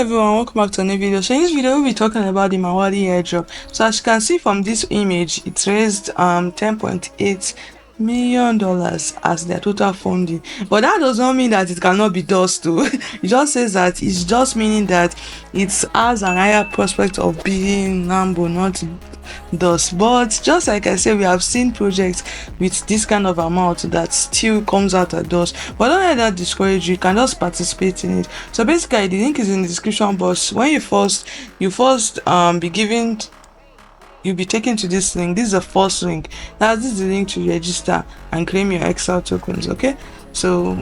everyone, welcome back to a new video. So in this video we'll be talking about the Mawari Airdrop. So as you can see from this image, it raised $10.8 million as their total funding, but that does not mean that it cannot be dust too. It just says that it's just meaning that it has an higher prospect of being Lambo, not dust. But just like I said, we have seen projects with this kind of amount that still comes out at dust, but don't let that discourage you. You can just participate in it. So basically the link is in the description box. When you first be given, you'll be taken to this link. This is the first link. Now this is the link to register and claim your XL tokens. Okay, so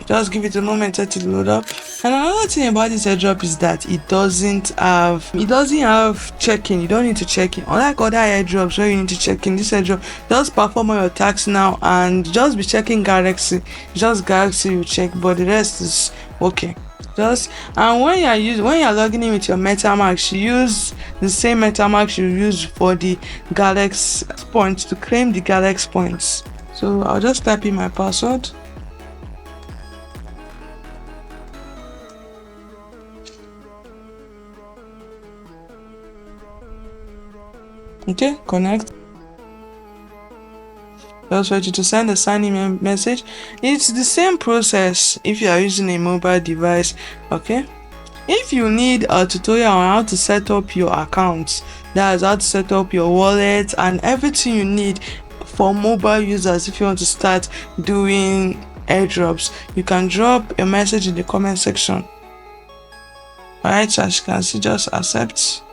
just give it a moment, let it load up. And another thing about this airdrop is that it doesn't have check-in. You don't need to check in, unlike other airdrops where you need to check in. This airdrop just perform all your tasks now and just be checking Galxe. Just Galxe you check, but the rest is okay. And when you're logging in with your MetaMask, you use the same MetaMask you use for the Galxe points to claim the Galxe points. So I'll just type in my password. Okay, connect. Just wait you to send a sign-in message. It's the same process if you are using a mobile device. Okay, if you need a tutorial on how to set up your account, that is how to set up your wallet and everything you need for mobile users, if you want to start doing airdrops, you can drop a message in the comment section. Alright, so as you can see, just accept.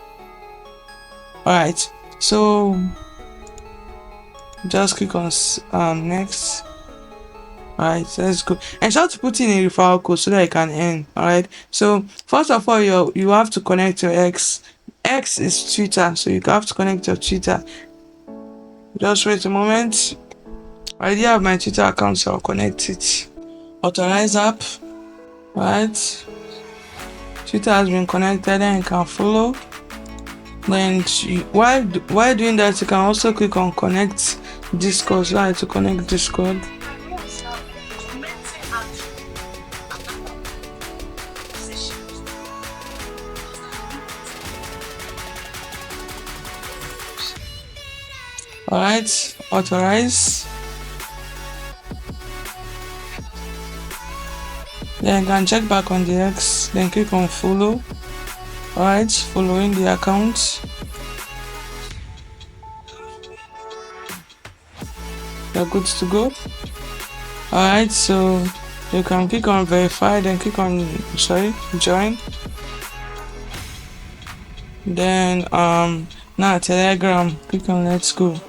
Alright, so just click on next. Alright, so let's go. And try to put in a referral code so that I can earn. Alright, so first of all, you have to connect your X is Twitter, so you have to connect your Twitter. Just wait a moment. I already have my Twitter account, so I'll connect it. Authorize app. Alright, Twitter has been connected and you can follow. Then while doing that, you can also click on connect Discord. So I have to connect Discord. Alright, authorize. Then you can check back on the X, then click on follow. Alright, following the account. You're good to go. Alright, so you can click on verify, then click on join. Then now Telegram, click on let's go.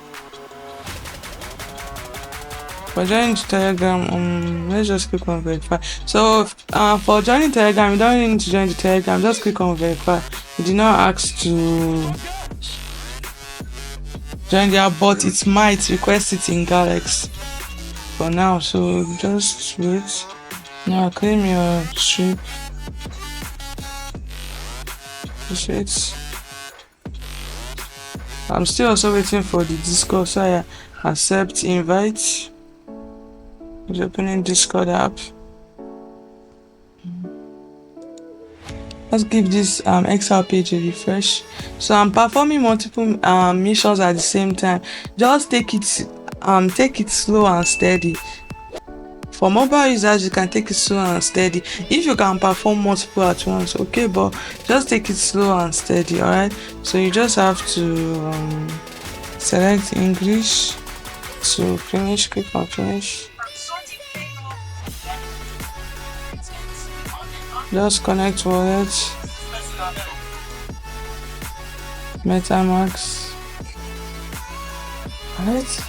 For joining Telegram, let's just click on verify. So for joining Telegram, you don't need to join the Telegram, just click on verify. You did not ask to join there, but it might request it in Galxe for now, so just wait. Now claim your trip. Just wait. I'm still also waiting for the Discord, so I accept invite. Just opening Discord app. Let's give this XL page a refresh. So I'm performing multiple missions at the same time. Just take it slow and steady. For mobile users, you can take it slow and steady if you can perform multiple at once. Okay, but just take it slow and steady. Alright, so you just have to select English. So finish, click on finish. Just connect wallet, MetaMask. Alright,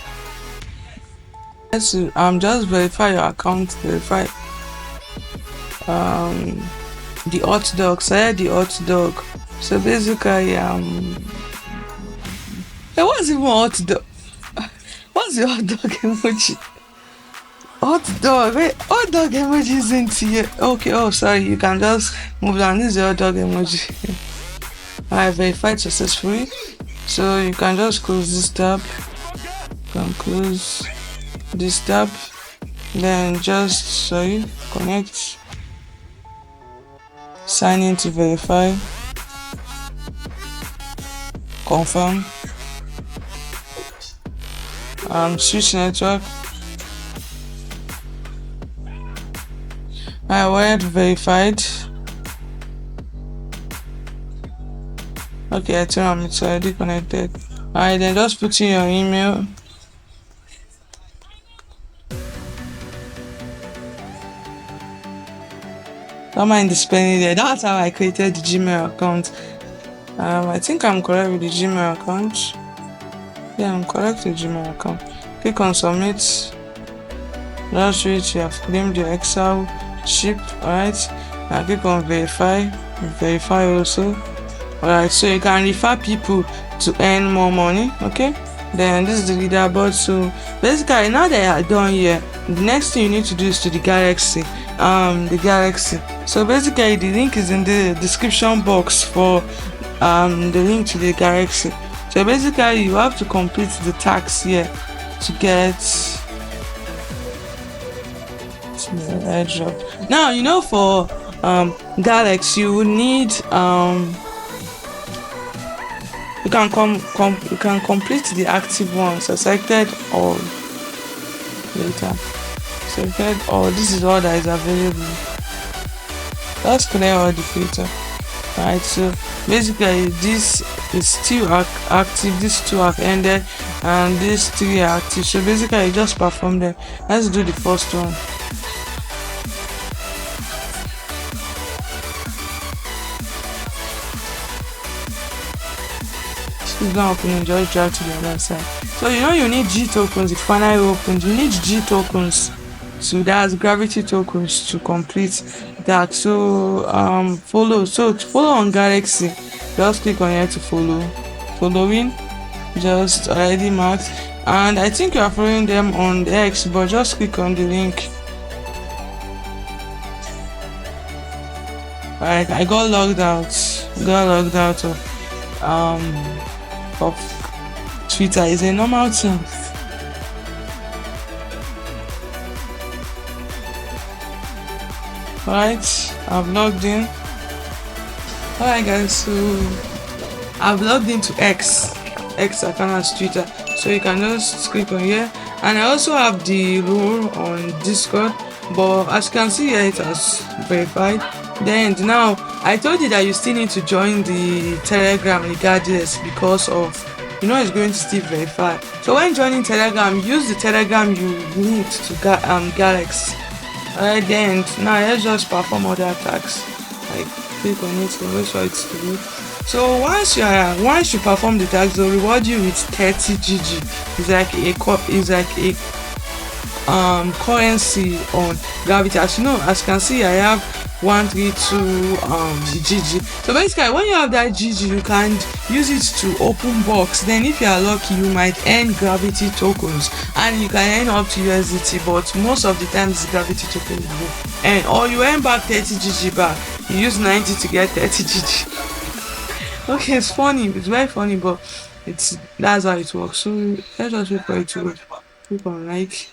let's just verify your account. Verify the hot dog. Select the hot dog. So basically what's even hot dog? What's the hot dog emoji? Hot dog, wait, hot dog emoji isn't here. Okay, oh sorry, you can just move down. This is the hot dog emoji. I verified successfully, so you can just close this tab. You can close this tab, then just connect. Sign in to verify. Confirm. Switch network. My word verified. Okay, I turn on, it's already connected. Alright, then just put in your email. Don't mind the spelling there. That's how I created the Gmail account. I think I'm correct with the Gmail account. Yeah, I'm correct with the Gmail account. Click on submit. Just reach you have claimed your Excel chip. Alright. Now click on verify. Verify also. Alright, so you can refer people to earn more money. Okay. Then this is the leaderboard. So basically, now that you are done here, the next thing you need to do is to the Galxe. The Galxe. So basically, the link is in the description box for the link to the Galxe. So basically, you have to complete the task here to get the airdrop. Now you know for Galxe you will need you can complete the active ones. Selected all later. Selected all. This is all that is available. Let's clear all the filter. Right, so basically this is still active, these two have ended, and these three are active. So basically just perform them. Let's do the first one. It's not opening, just drag to the other side. So you know you need G tokens. It finally opened. You need G tokens, so that's gravity tokens to complete that. So follow. So to follow on Galxe, just click on here to follow. Following, just already marked, and I think you are following them on X, but just click on the link. Alright, I got logged out. Of Twitter. Is a normal thing. Alright, I've logged in. Alright guys, so I've logged into X account as Twitter, so you can just click on here. And I also have the role on Discord, but as you can see here, it has verified. Then now I told you that you still need to join the Telegram regardless, because of it's going to still verify. So when joining Telegram, use the Telegram you need to Galxe. Alright, then now let's just perform other tasks. Like click on it to wait for it to do. So once you perform the task, they'll reward you with 30 GG. It's like a currency on Gravity. As you know, as you can see, I have 132 GG. So basically, when you have that GG, you can use it to open box. Then if you are lucky, you might earn Gravity tokens, and you can earn up to USDT, but most of the times the Gravity tokens and or you earn back 30 GG back. You use 90 to get 30 GG. Okay, it's funny, it's very funny, but that's how it works. So let's just wait for it to work. Click on like,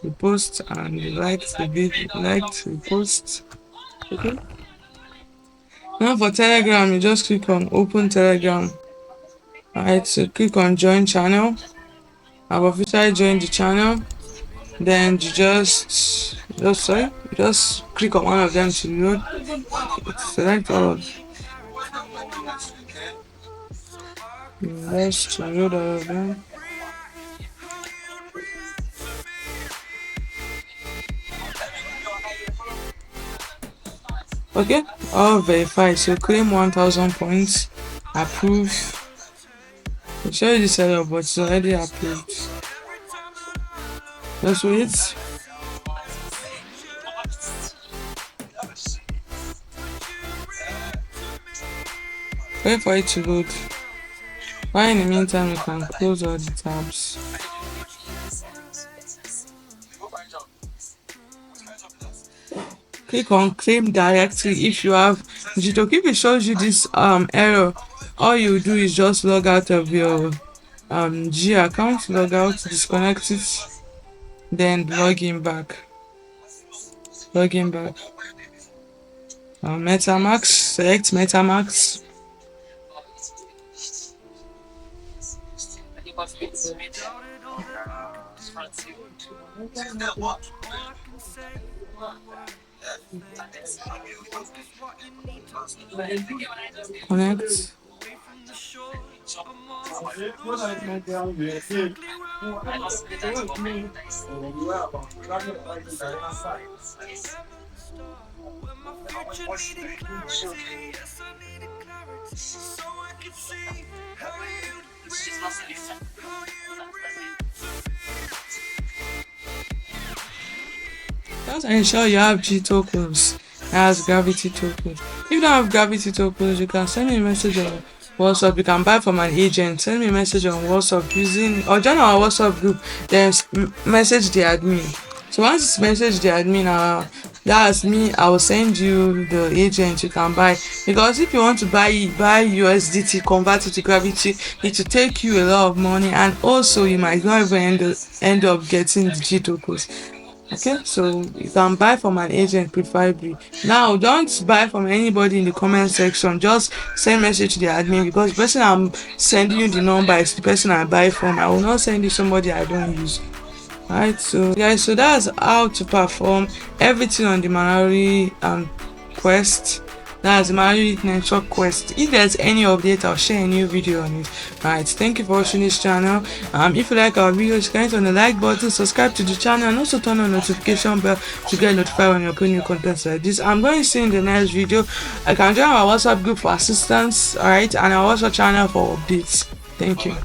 repost and like the video, repost. Okay. Now for Telegram, you just click on open Telegram. Alright, so click on join channel. I've officially joined the channel. Then you just click on one of them to load. Select all of them. Let's load all of them. Okay, all verified. So claim 1000 points. Approve. I'll show you the setup, but it's already approved. Just wait. Wait for it to load. While in the meantime, you can close all the tabs. Click on claim directly if you have Gtok. If it shows you this error, all you do is just log out of your G account, log out, disconnect it. then login back. MetaMask, select MetaMask. Connect. Just ensure you have G tokens as gravity tokens. If you don't have gravity tokens, you can send me a message on WhatsApp. You can buy from an agent. Send me a message on WhatsApp using or join our WhatsApp group. Then message the admin. So once you message the admin, that's me. I will send you the agent you can buy. Because if you want to buy USDT, convert it to gravity, it will take you a lot of money, and also you might not even end up getting the G tokens. Okay, so you can buy from an agent preferably. Now, don't buy from anybody in the comment section. Just send message to the admin, because the person I'm sending you the number is the person I buy from. I will not send you somebody I don't use. Alright, so guys, so that's how to perform everything on the Mawari quest. That's the Mawari network quest. If there's any update, I'll share a new video on it. Alright, thank you for watching this channel. If you like our videos, you can hit on the like button, subscribe to the channel, and also turn on the notification bell to get notified when you upload new content like this. I'm going to see you in the next video. I can join our WhatsApp group for assistance, alright, and our WhatsApp channel for updates. Thank you.